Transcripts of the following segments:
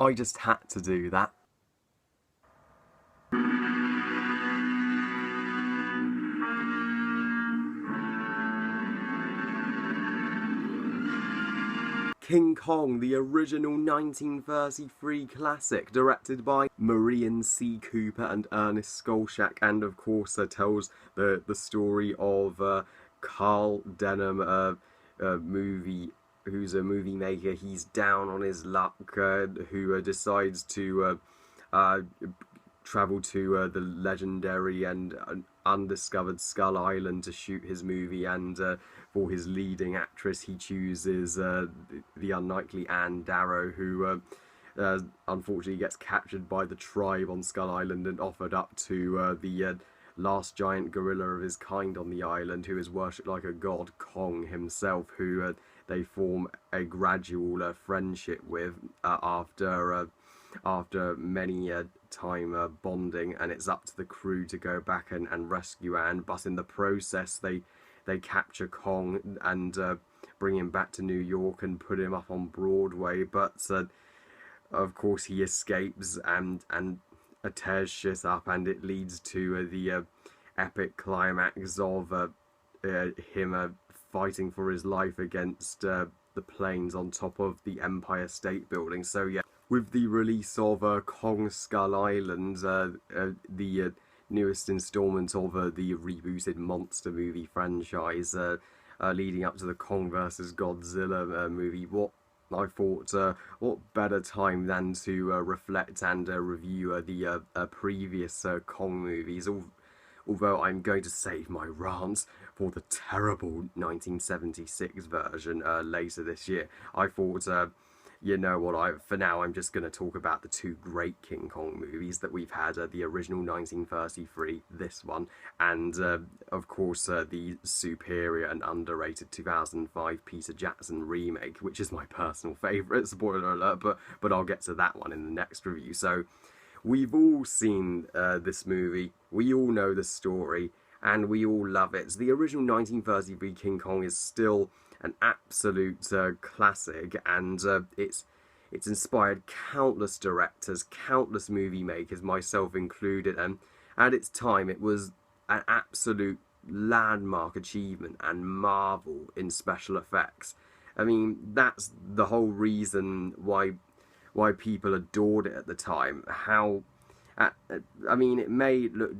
I just had to do that. King Kong, the original 1933 classic, directed by Marion C. Cooper and Ernest Skolchak, and of course tells the story of Carl Denham, who's a movie maker. He's down on his luck, who decides to travel to the legendary and undiscovered Skull Island to shoot his movie, and for his leading actress he chooses the unlikely Anne Darrow, who unfortunately gets captured by the tribe on Skull Island and offered up to the last giant gorilla of his kind on the island, who is worshipped like a god, Kong himself, who they form a gradual friendship with after many time bonding, and it's up to the crew to go back and rescue Anne. But in the process, they capture Kong and bring him back to New York and put him up on Broadway. But of course, he escapes and tears shit up, and it leads to the epic climax of him fighting for his life against the planes on top of the Empire State Building. So yeah, with the release of Kong Skull Island, the newest installment of the rebooted monster movie franchise, leading up to the Kong vs. Godzilla movie, what I thought, what better time than to reflect and review the previous Kong movies, although I'm going to save my rants for the terrible 1976 version later this year. I thought, you know what, for now I'm just going to talk about the two great King Kong movies that we've had, the original 1933, this one, and of course the superior and underrated 2005 Peter Jackson remake, which is my personal favourite, spoiler alert, but I'll get to that one in the next review. So we've all seen this movie, we all know the story, and we all love it. So the original 1933 King Kong is still an absolute classic, and it's inspired countless directors, countless movie makers, myself included, and at its time it was an absolute landmark achievement and marvel in special effects. I mean, that's the whole reason why people adored it at the time. I mean, it may look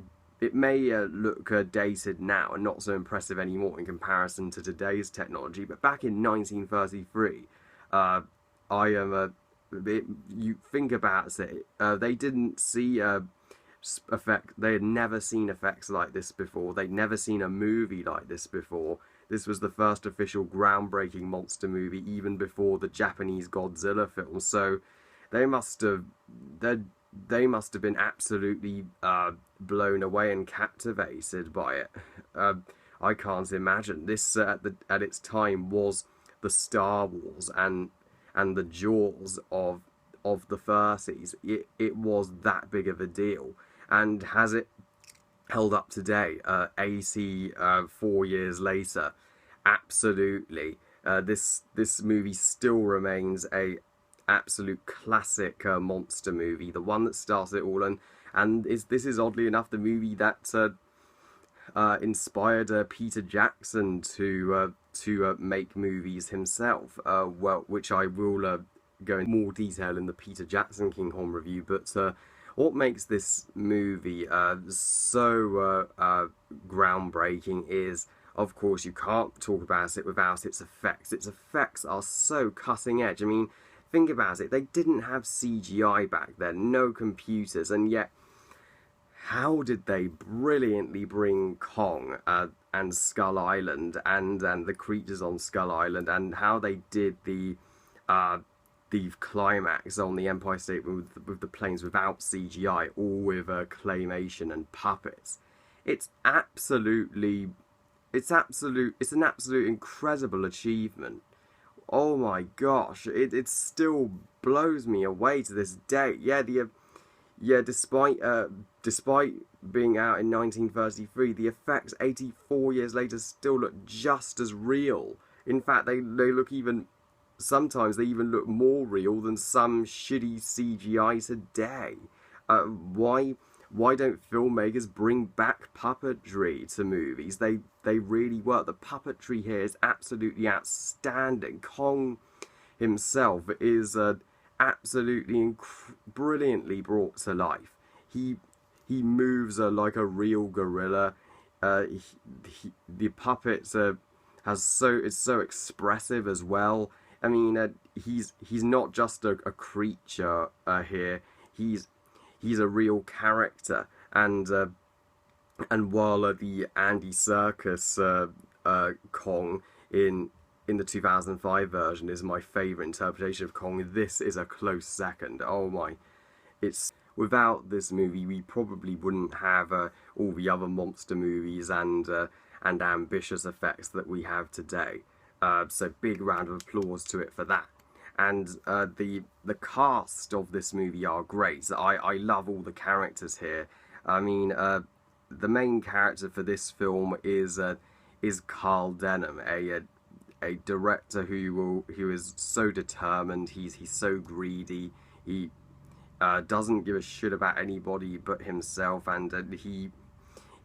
dated now and not so impressive anymore in comparison to today's technology, but back in 1933, you think about it, they didn't see they had never seen effects like this before. They'd never seen a movie like this before. This was the first official groundbreaking monster movie, even before the Japanese Godzilla film. So they must have been absolutely blown away and captivated by it. I can't imagine. This at its time was the Star Wars and the Jaws of the 30s. It was that big of a deal, and has it held up today, 84 years later? Absolutely. This movie still remains a absolute classic monster movie, the one that started it all, and this is oddly enough the movie that inspired Peter Jackson to make movies himself. Well, which I will go into more detail in the Peter Jackson King Kong review. But what makes this movie so groundbreaking is, of course, you can't talk about it without its effects. Its effects are so cutting edge. I mean, think about it, they didn't have CGI back then, no computers, and yet how did they brilliantly bring Kong and Skull Island and the creatures on Skull Island, and how they did the climax on the Empire State with the planes without CGI, all with claymation and puppets. It's an absolute incredible achievement. Oh my gosh, it still blows me away to this day. Yeah, despite being out in 1933, the effects 84 years later still look just as real. In fact, they look even sometimes they even look more real than some shitty CGI today. Why don't filmmakers bring back puppetry to movies? They really work. The puppetry here is absolutely outstanding. Kong himself is absolutely brilliantly brought to life. He he moves like a real gorilla. The puppets has so it's so expressive as well. I mean, he's not just a creature here. He's he's a real character, and while the Andy Serkis Kong in the 2005 version is my favourite interpretation of Kong, this is a close second. Oh my, it's without this movie we probably wouldn't have all the other monster movies and ambitious effects that we have today. So big round of applause to it for that. And the cast of this movie are great. I love all the characters here. I mean, the main character for this film is Carl Denham, a director who is so determined. He's so greedy. He doesn't give a shit about anybody but himself, and he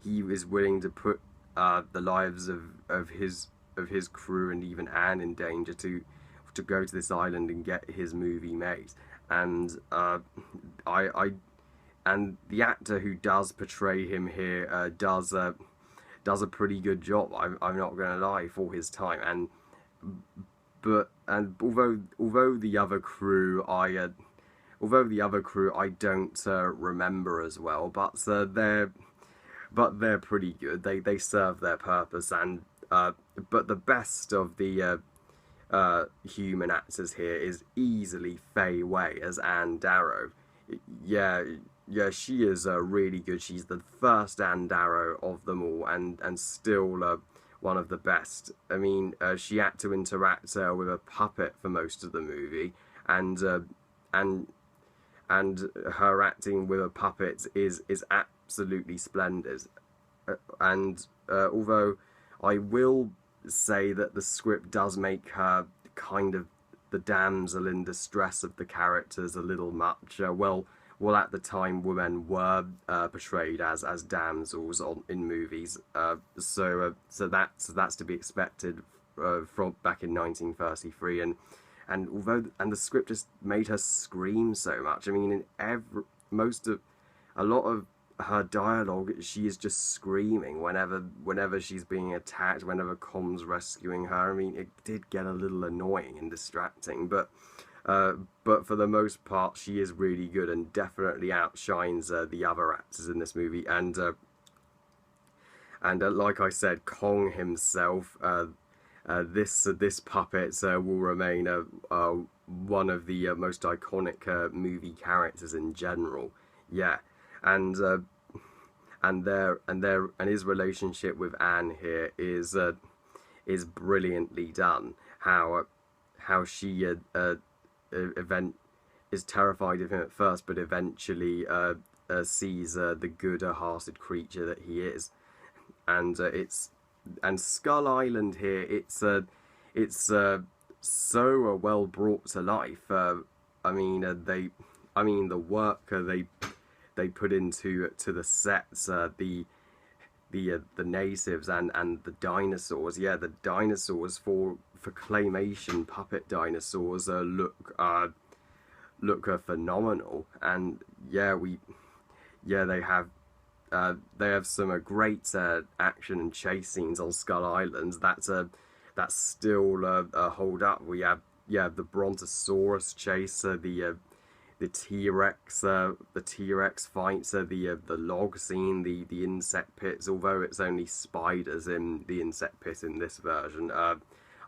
is willing to put the lives of his crew and even Anne in danger to go to this island and get his movie made. And I and the actor who does portray him here does a pretty good job. I'm not gonna lie, for his time. And although the other crew I don't remember as well, but they're pretty good. They serve their purpose. And but the best of the human actors here is easily Fei Wei as Anne Darrow. Yeah, she is really good. She's the first Anne Darrow of them all, and still one of the best. I mean, she had to interact with a puppet for most of the movie, and her acting with a puppet is absolutely splendid. And although I will say that the script does make her kind of the damsel in distress of the characters a little much. Well, at the time, women were portrayed as damsels in movies, so that's to be expected from back in 1933, and the script just made her scream so much. I mean, a lot of her dialogue, she is just screaming whenever she's being attacked, whenever Com's rescuing her. I mean, it did get a little annoying and distracting, but for the most part, she is really good and definitely outshines the other actors in this movie. And like I said, Kong himself, this puppet will remain one of the most iconic movie characters in general. Yeah, and his relationship with Anne here is brilliantly done. How she is terrified of him at first, but eventually sees the good-hearted creature that he is, and Skull Island here. It's so well brought to life. I mean, the work they put into the sets, the natives and the dinosaurs. Yeah, the dinosaurs for claymation puppet dinosaurs look phenomenal. And they have some great action and chase scenes on Skull Island. That's still hold up. We have the Brontosaurus chase, the T-Rex fights, the log scene, the insect pits. Although it's only spiders in the insect pit in this version,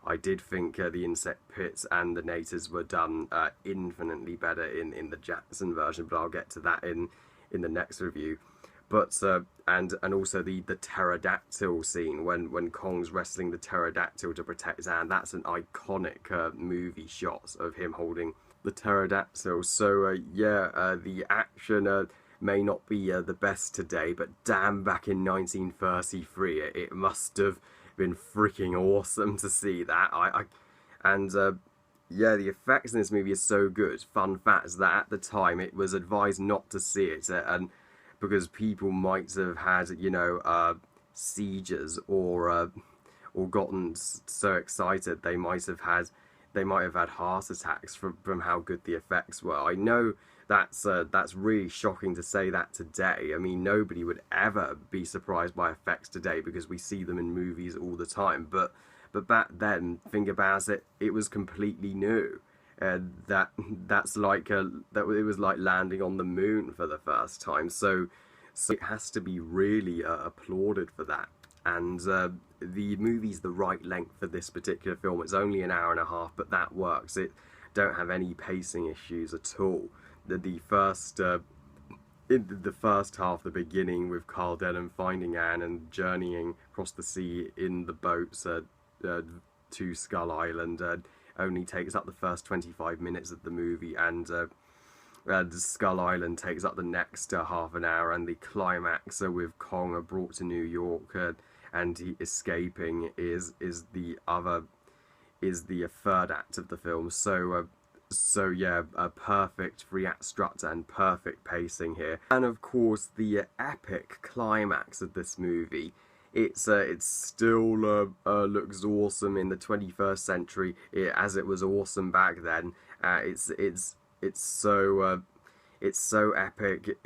I did think the insect pits and the natives were done infinitely better in the Jackson version, but I'll get to that in the next review. But and also the pterodactyl scene when Kong's wrestling the pterodactyl to protect Anne. That's an iconic movie shot of him holding the pterodactyl. So the action may not be the best today, but damn, back in 1933 it must have been freaking awesome to see that. Yeah, the effects in this movie are so good. Fun fact is that at the time it was advised not to see it, and because people might have had, seizures or gotten so excited they might have had heart attacks from how good the effects were. I know that's really shocking to say that today. I mean, nobody would ever be surprised by effects today because we see them in movies all the time. But back then, think about it, it was completely new. That's like that it was like landing on the moon for the first time. So it has to be really applauded for that. And the movie's the right length for this particular film. It's only an hour and a half, but that works. It don't have any pacing issues at all. The first in the first half, the beginning with Carl Denham finding Anne and journeying across the sea in the boats to Skull Island, only takes up the first 25 minutes of the movie, and Skull Island takes up the next half an hour, and the climax with Kong brought to New York and he escaping is the third act of the film. So yeah, a perfect three-act structure and perfect pacing here. And of course, the epic climax of this movie. It's still looks awesome in the 21st century, as it was awesome back then. It's so epic.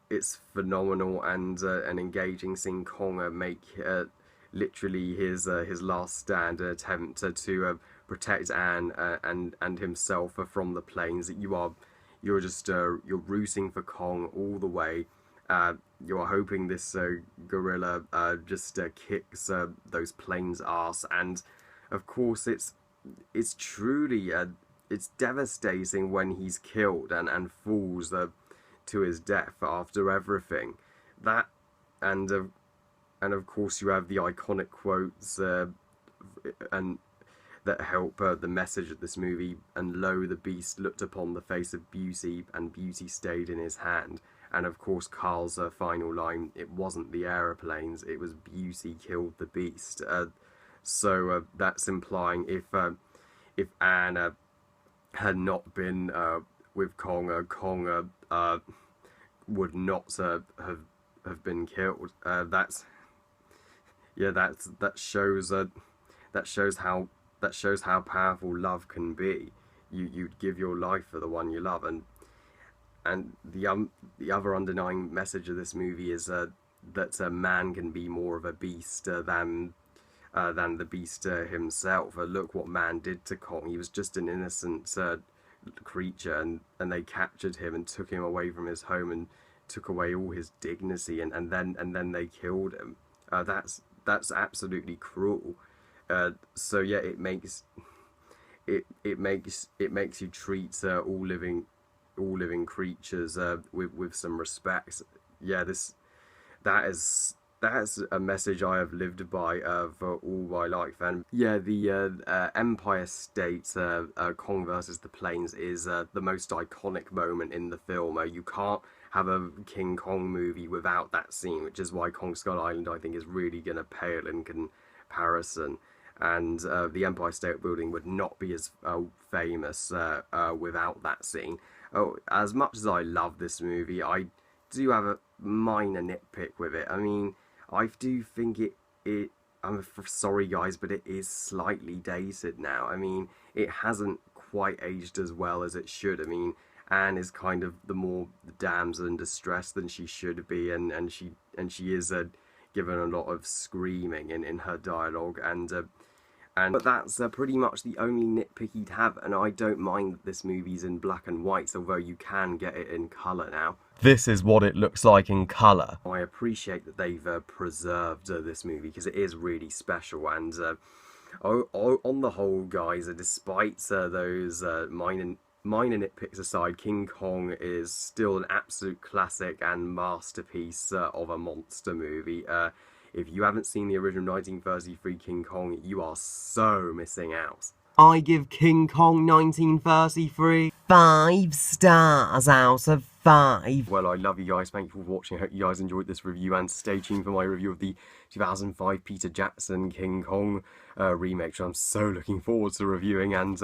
It's phenomenal and engaging. Seeing Kong make literally his last stand, an attempt to protect Anne and himself from the planes. You're rooting for Kong all the way. You're hoping this gorilla just kicks those planes' ass, and of course it's truly it's devastating when he's killed and falls to his death after everything. That and and of course you have the iconic quotes and that help the message of this movie. And lo, the beast looked upon the face of beauty, and beauty stayed in his hand. And of course, Carl's final line: "It wasn't the aeroplanes, it was beauty killed the beast." So that's implying if Anne had not been with Kong, Kong would not have been killed. That shows how powerful love can be. You'd give your life for the one you love, and the other underlying message of this movie is that a man can be more of a beast than the beast himself. Look what man did to Kong. He was just an innocent creature, and they captured him and took him away from his home and took away all his dignity, and then they killed him. That's absolutely cruel. So yeah, it makes you treat all living creatures with some respect. Yeah, that's a message I have lived by for all my life. And yeah, the Empire State Kong versus the planes is the most iconic moment in the film. You can't have a King Kong movie without that scene, which is why Kong Skull Island, I think, is really going to pale in comparison. And the Empire State Building would not be as famous without that scene. Oh, as much as I love this movie, I do have a minor nitpick with it. I mean, I do think I'm sorry guys, but it is slightly dated now. I mean, it hasn't quite aged as well as it should. I mean, Anne is kind of the damsel in distress than she should be, and she is given a lot of screaming in her dialogue, but that's pretty much the only nitpick he'd have, and I don't mind that this movie's in black and white, although you can get it in colour now. This is what it looks like in colour. I appreciate that they've preserved this movie, because it is really special, and on the whole, guys, despite those minor nitpicks aside, King Kong is still an absolute classic and masterpiece of a monster movie. If you haven't seen the original 1933 King Kong, you are so missing out. I give King Kong 1933 5 stars out of 5. Well, I love you guys. Thank you for watching. I hope you guys enjoyed this review, and stay tuned for my review of the 2005 Peter Jackson King Kong remake, which I'm so looking forward to reviewing. And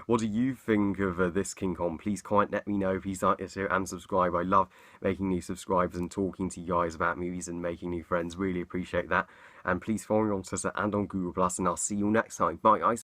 what do you think of this King Kong? Please comment, let me know. Please like this video and subscribe. I love making new subscribers and talking to you guys about movies and making new friends. Really appreciate that. And please follow me on Twitter and on Google+, and I'll see you next time. Bye, guys.